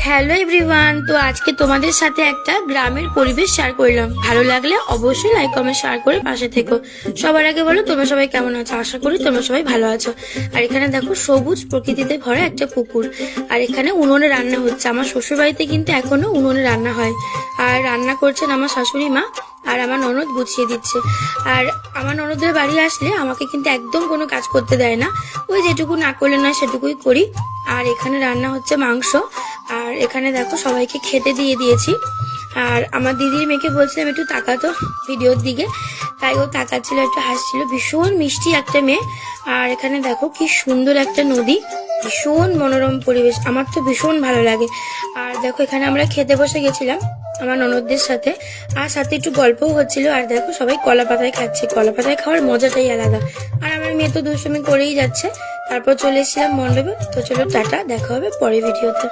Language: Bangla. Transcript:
হ্যালো এভরিওয়ান, তো আজকে তোমাদের সাথে একটা গ্রামের পরিবেশ শেয়ার করলাম। ভালো লাগলে অবশ্যই লাইক কমেন্ট শেয়ার করে পাশে থেকো। সবার আগে বলো তোমরা সবাই কেমন আছো? আশা করি তোমরা সবাই ভালো আছো। আর এখানে দেখো সবুজ প্রকৃতিতে ভরা একটা পুকুর, আর এখানে উনুনে রান্না হচ্ছে। আমার শ্বশুর বাড়িতে কিন্তু এখনো উনুনে রান্না হয়, আর রান্না করছেন আমার শাশুড়ি মা, আর আমার ননদ গুছিয়ে দিচ্ছে। আর আমার ননদের বাড়ি আসলে আমাকে কিন্তু একদম কোনো কাজ করতে দেয় না, ওই যেটুকু না করলে না সেটুকুই করি। আর এখানে রান্না হচ্ছে মাংস, আর এখানে দেখো সবাইকে খেতে দিয়ে দিয়েছি। আর আমার দিদির মেয়েকে বলছিলাম একটু তাকাতো ভিডিওর দিকে, তাই ও তাকাচ্ছিল, একটু হাসছিল। ভীষণ মিষ্টি একটা মেয়ে। আর এখানে দেখো কি সুন্দর একটা নদী, ভীষণ মনোরম পরিবেশ, আমার তো ভীষণ ভালো লাগে। আর দেখো এখানে আমরা খেতে বসে গেছিলাম আমার ননদদের সাথে, আর সাথে একটু গল্পও হচ্ছিল। আর দেখো সবাই কলা পাতায় খাচ্ছে, কলা পাতায় খাওয়ার মজাটাই আলাদা। আর আমার মেয়ে তো দুষ্টুমি করেই যাচ্ছে। তারপর চলে এসেছিলাম মণ্ডপে। তো চলো টাটা, দেখা হবে পরের ভিডিওতে।